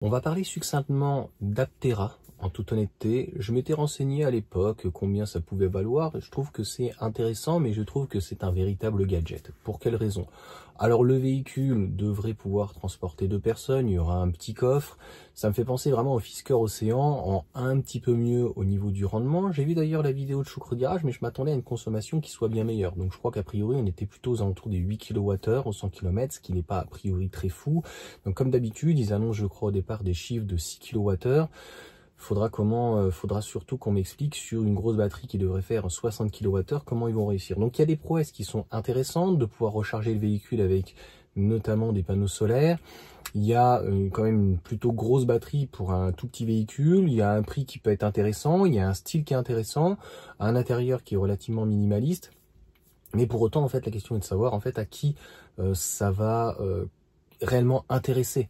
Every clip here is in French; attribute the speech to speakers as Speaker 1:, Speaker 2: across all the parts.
Speaker 1: On va parler succinctement d'Aptera. En toute honnêteté, je m'étais renseigné à l'époque combien ça pouvait valoir. Je trouve que c'est intéressant, mais je trouve que c'est un véritable gadget. Pour quelle raison? Alors le véhicule devrait pouvoir transporter 2 personnes, il y aura un petit coffre. Ça me fait penser vraiment au Fisker Océan, en un petit peu mieux au niveau du rendement. J'ai vu d'ailleurs la vidéo de Choukre Garage, mais je m'attendais à une consommation qui soit bien meilleure. Donc je crois qu'a priori on était plutôt aux alentours des 8 kWh au 100 km, ce qui n'est pas a priori très fou. Donc comme d'habitude, ils annoncent je crois au départ des chiffres de 6 kWh. Faudra surtout qu'on m'explique sur une grosse batterie qui devrait faire 60 kWh, comment ils vont réussir. Donc il y a des prouesses qui sont intéressantes, de pouvoir recharger le véhicule avec notamment des panneaux solaires. Il y a quand même une plutôt grosse batterie pour un tout petit véhicule. Il y a un prix qui peut être intéressant, il y a un style qui est intéressant, un intérieur qui est relativement minimaliste. Mais pour autant, en fait, la question est de savoir en fait à qui ça va réellement intéresser.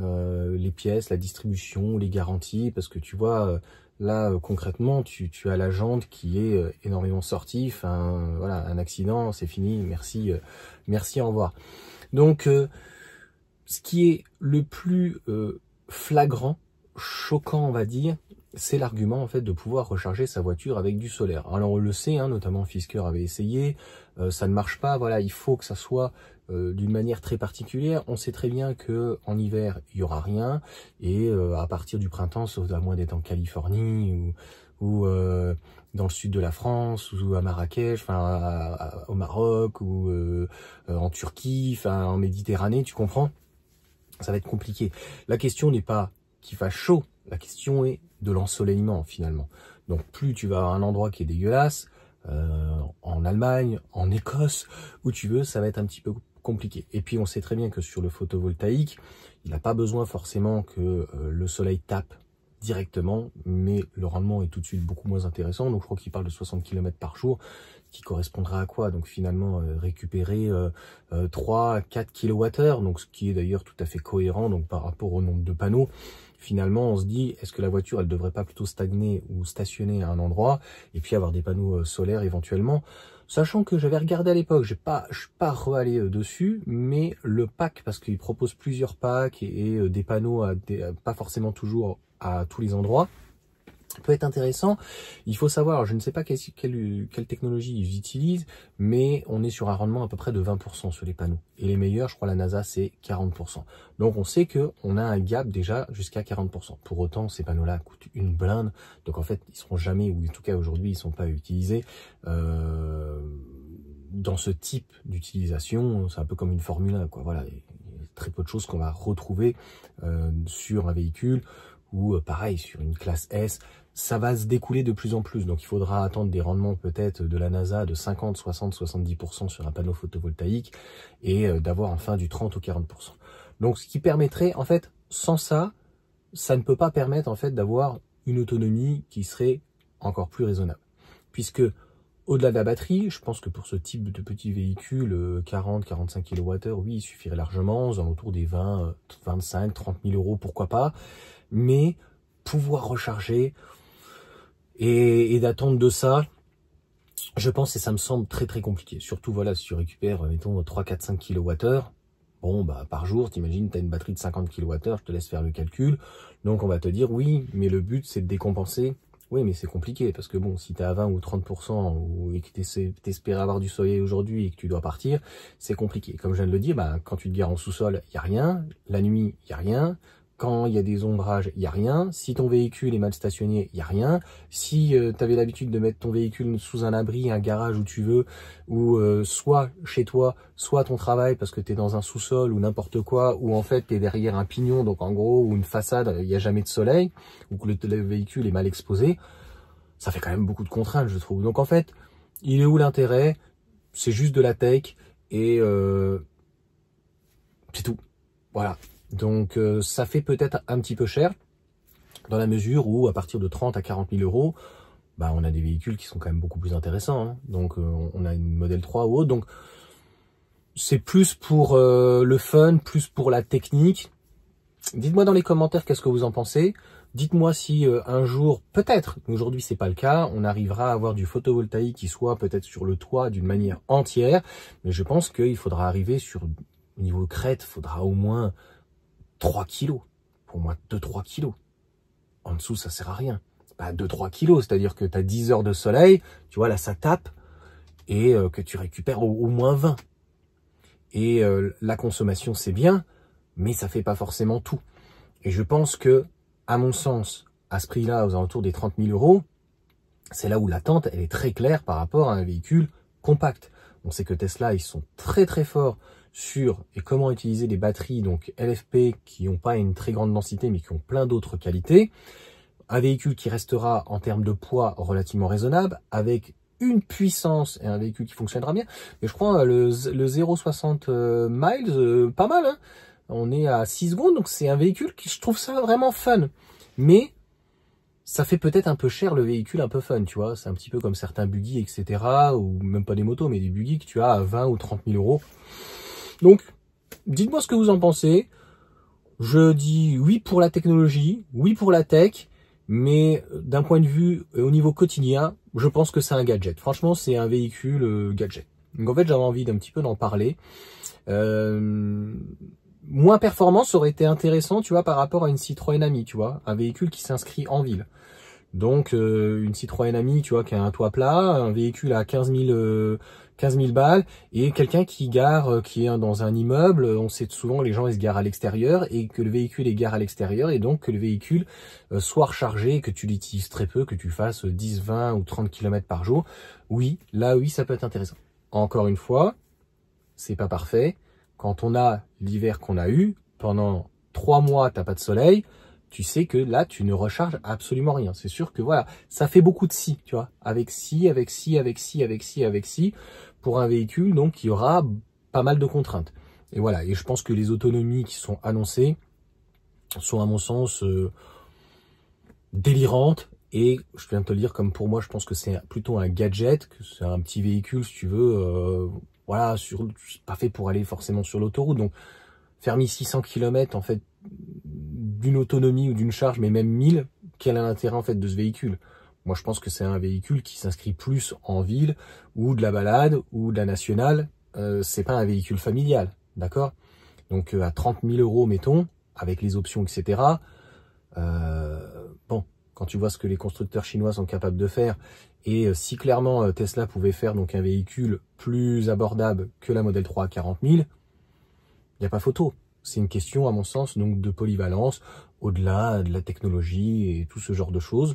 Speaker 1: Les pièces, la distribution, les garanties, parce que tu vois, là concrètement, tu as la jante qui est énormément sortie, enfin voilà, un accident, c'est fini, merci, merci, au revoir. Donc, ce qui est le plus flagrant, choquant, on va dire, c'est l'argument en fait de pouvoir recharger sa voiture avec du solaire. Alors on le sait, hein, notamment Fisker avait essayé, ça ne marche pas. Voilà, il faut que ça soit d'une manière très particulière. On sait très bien que en hiver il y aura rien et à partir du printemps, sauf à moins d'être en Californie ou dans le sud de la France ou à Marrakech, enfin au Maroc ou en Turquie, enfin en Méditerranée, tu comprends? Ça va être compliqué. La question n'est pas qu'il fasse chaud, la question est de l'ensoleillement finalement. Donc plus tu vas à un endroit qui est dégueulasse, en Allemagne, en Écosse, où tu veux, ça va être un petit peu compliqué. Et puis on sait très bien que sur le photovoltaïque, il n'a pas besoin forcément que le soleil tape directement, mais le rendement est tout de suite beaucoup moins intéressant. Donc je crois qu'il parle de 60 km par jour, qui correspondra à quoi? Donc finalement récupérer 3 à 4 kWh, donc ce qui est d'ailleurs tout à fait cohérent donc par rapport au nombre de panneaux. Finalement on se dit, est-ce que la voiture elle devrait pas plutôt stagner ou stationner à un endroit et puis avoir des panneaux solaires éventuellement? Sachant que j'avais regardé à l'époque, je suis pas re-allé dessus, mais le pack, parce qu'il propose plusieurs packs et des panneaux pas forcément toujours à tous les endroits, peut être intéressant. Il faut savoir, je ne sais pas quelle technologie ils utilisent, mais on est sur un rendement à peu près de 20% sur les panneaux. Et les meilleurs, je crois la NASA, c'est 40%. Donc on sait que on a un gap déjà jusqu'à 40%. Pour autant, ces panneaux-là coûtent une blinde. Donc en fait, ils seront jamais, ou en tout cas aujourd'hui, ils ne sont pas utilisés dans ce type d'utilisation. C'est un peu comme une Formule 1, quoi. Voilà, il y a très peu de choses qu'on va retrouver sur un véhicule ou pareil sur une classe S. Ça va se découler de plus en plus, donc il faudra attendre des rendements peut-être de la NASA de 50, 60, 70% sur un panneau photovoltaïque et d'avoir enfin du 30 ou 40%. Donc ce qui permettrait, en fait, sans ça, ça ne peut pas permettre en fait d'avoir une autonomie qui serait encore plus raisonnable. Puisque au-delà de la batterie, je pense que pour ce type de petit véhicule, 40-45 kWh, oui, il suffirait largement, aux alentours des 20, 25, 30 000 euros, pourquoi pas. Mais pouvoir recharger et d'attendre de ça, je pense que ça me semble très très compliqué. Surtout voilà, si tu récupères, mettons, 3, 4, 5 kWh, bon bah par jour, t'imagines, tu as une batterie de 50 kWh, je te laisse faire le calcul. Donc on va te dire oui, mais le but c'est de décompenser. Oui, mais c'est compliqué parce que bon, si tu es à 20 ou 30% et que tu espères avoir du soleil aujourd'hui et que tu dois partir, c'est compliqué. Comme je viens de le dire, bah, quand tu te gares en sous-sol, il n'y a rien. La nuit, il n'y a rien. Quand il y a des ombrages, il n'y a rien. Si ton véhicule est mal stationné, il n'y a rien. Si tu avais l'habitude de mettre ton véhicule sous un abri, un garage où tu veux, ou soit chez toi, soit à ton travail parce que tu es dans un sous-sol ou n'importe quoi, ou en fait tu es derrière un pignon, donc en gros, ou une façade, il n'y a jamais de soleil, ou que le véhicule est mal exposé, ça fait quand même beaucoup de contraintes, je trouve. Donc en fait, il est où l'intérêt? C'est juste de la tech et c'est tout. Voilà. Donc ça fait peut-être un petit peu cher dans la mesure où à partir de 30 à 40 000 euros, bah, on a des véhicules qui sont quand même beaucoup plus intéressants. Hein. Donc on a une Model 3 ou autre. Donc c'est plus pour le fun, plus pour la technique. Dites-moi dans les commentaires qu'est-ce que vous en pensez. Dites-moi si un jour, peut-être, aujourd'hui c'est pas le cas, on arrivera à avoir du photovoltaïque qui soit peut-être sur le toit d'une manière entière. Mais je pense qu'il faudra arriver sur, au niveau crête, il faudra au moins 3 kilos. pour moi 2-3 kilos. En dessous, ça sert à rien. Bah, 2-3 kilos, c'est-à-dire que tu as 10 heures de soleil, tu vois, là, ça tape, et que tu récupères au moins 20. Et la consommation, c'est bien, mais ça fait pas forcément tout. Et je pense que, à mon sens, à ce prix-là, aux alentours des 30 000 euros, c'est là où l'attente, elle est très claire par rapport à un véhicule compact. On sait que Tesla, ils sont très très forts sur et comment utiliser des batteries donc LFP qui n'ont pas une très grande densité mais qui ont plein d'autres qualités. Un véhicule qui restera en termes de poids relativement raisonnable avec une puissance et un véhicule qui fonctionnera bien. Mais je crois le 0,60 miles, pas mal, hein. On est à 6 secondes, donc c'est un véhicule qui, je trouve ça vraiment fun. Mais ça fait peut-être un peu cher le véhicule un peu fun, tu vois. C'est un petit peu comme certains buggy, etc. Ou même pas des motos, mais des buggy que tu as à 20 ou 30 000 euros. Donc, dites-moi ce que vous en pensez. Je dis oui pour la technologie, oui pour la tech, mais d'un point de vue au niveau quotidien, je pense que c'est un gadget. Franchement, c'est un véhicule gadget. Donc en fait, j'avais envie d'un petit peu d'en parler. Moins performant, ça aurait été intéressant, tu vois, par rapport à une Citroën Ami, tu vois, un véhicule qui s'inscrit en ville. Donc, une Citroën Ami, tu vois, qui a un toit plat, un véhicule à 15 000 balles, et quelqu'un qui gare, qui est dans un immeuble, on sait souvent les gens ils se garent à l'extérieur, et que le véhicule est garé à l'extérieur, et donc que le véhicule soit rechargé, et que tu l'utilises très peu, que tu fasses 10, 20 ou 30 km par jour. Oui, là oui, ça peut être intéressant. Encore une fois, c'est pas parfait. Quand on a l'hiver qu'on a eu, pendant 3 mois, t'as pas de soleil, tu sais que là, tu ne recharges absolument rien. C'est sûr que voilà, ça fait beaucoup de si, tu vois, avec si, avec si, avec si, avec si, avec si, pour un véhicule, donc il y aura pas mal de contraintes. Et voilà, et je pense que les autonomies qui sont annoncées sont à mon sens délirantes. Et je viens de te le dire, comme pour moi, je pense que c'est plutôt un gadget, que c'est un petit véhicule, si tu veux, voilà, c'est pas fait pour aller forcément sur l'autoroute. Donc, faire 1600 km, en fait, d'une autonomie ou d'une charge, mais même 1000, quel est l'intérêt, en fait, de ce véhicule? Moi, je pense que c'est un véhicule qui s'inscrit plus en ville, ou de la balade, ou de la nationale. C'est pas un véhicule familial, d'accord? Donc, à 30 000 euros, mettons, avec les options, etc., bon, quand tu vois ce que les constructeurs chinois sont capables de faire, et si clairement Tesla pouvait faire donc un véhicule plus abordable que la Model 3 à 40 000, il n'y a pas photo. C'est une question, à mon sens, donc de polyvalence, au-delà de la technologie et tout ce genre de choses.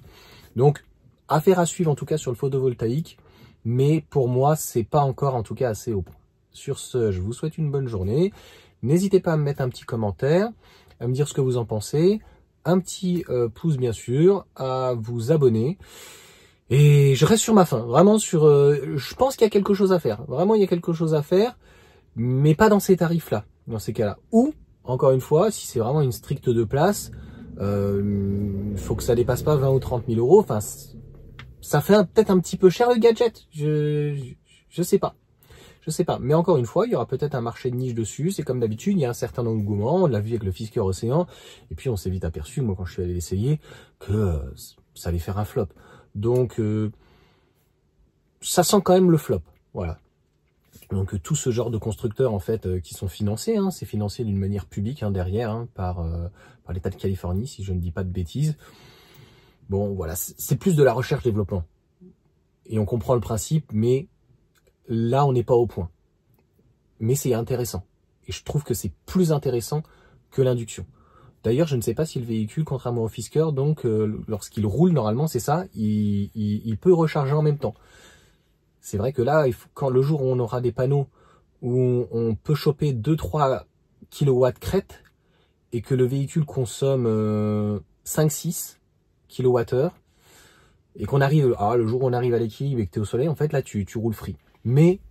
Speaker 1: Donc, affaire à suivre en tout cas sur le photovoltaïque, mais pour moi, c'est pas encore en tout cas assez au point. Sur ce, je vous souhaite une bonne journée. N'hésitez pas à me mettre un petit commentaire, à me dire ce que vous en pensez. Un petit pouce bien sûr, à vous abonner. Et je reste sur ma faim, vraiment sur... je pense qu'il y a quelque chose à faire. Vraiment, il y a quelque chose à faire, mais pas dans ces tarifs-là, dans ces cas-là. Ou, encore une fois, si c'est vraiment une stricte de place, il faut que ça dépasse pas 20 ou 30 000 euros. Enfin, ça fait peut-être un petit peu cher le gadget. Je sais pas. Je sais pas, mais encore une fois, il y aura peut-être un marché de niche dessus. C'est comme d'habitude, il y a un certain engouement. On l'a vu avec le Fisker Océan. Et puis, on s'est vite aperçu, moi, quand je suis allé l'essayer, que ça allait faire un flop. Donc, ça sent quand même le flop. Voilà. Donc, tout ce genre de constructeurs, en fait, qui sont financés, hein, c'est financé d'une manière publique, hein, derrière, hein, par l'État de Californie, si je ne dis pas de bêtises. Bon, voilà, c'est plus de la recherche-développement. Et on comprend le principe, mais... là, on n'est pas au point. Mais c'est intéressant. Et je trouve que c'est plus intéressant que l'induction. D'ailleurs, je ne sais pas si le véhicule, contrairement au Fisker, donc lorsqu'il roule, normalement, c'est ça, il peut recharger en même temps. C'est vrai que là, quand le jour où on aura des panneaux où on peut choper 2-3 kW crête et que le véhicule consomme 5-6 kWh et qu'on arrive, le jour où on arrive à l'équilibre et que tu es au soleil, en fait, là, tu roules free. Mais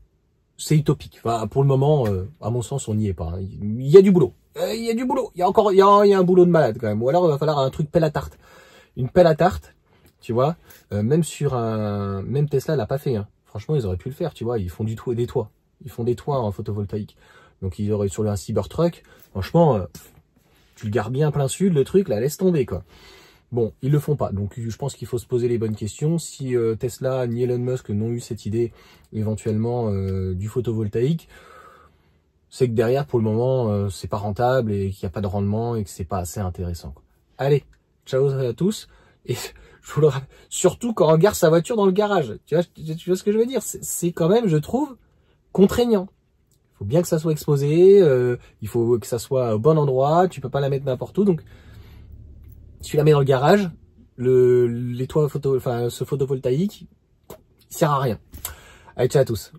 Speaker 1: c'est utopique. Enfin, pour le moment, à mon sens, on n'y est pas. Hein. Il y a du boulot. Il y a du boulot. Il y a un boulot de malade quand même. Ou alors, il va falloir un truc pelle à tarte. Une pelle à tarte, tu vois. Même sur même Tesla l'a pas fait. Hein. Franchement, ils auraient pu le faire, tu vois. Ils font des toits. Ils font des toits en photovoltaïque. Donc, ils auraient sur un Cybertruck. Franchement, tu le gares bien plein sud, le truc, là, laisse tomber, quoi. Bon, ils le font pas, donc je pense qu'il faut se poser les bonnes questions. Si Tesla ni Elon Musk n'ont eu cette idée éventuellement du photovoltaïque, c'est que derrière, pour le moment, c'est pas rentable et qu'il n'y a pas de rendement et que c'est pas assez intéressant. Allez, ciao à tous. Et je vous le rappelle, surtout quand on regarde sa voiture dans le garage. Tu vois ce que je veux dire? C'est quand même, je trouve, contraignant. Il faut bien que ça soit exposé, il faut que ça soit au bon endroit, tu peux pas la mettre n'importe où. Donc, si tu la mets dans le garage, les toits ce photovoltaïque, il sert à rien. Allez, ciao à tous.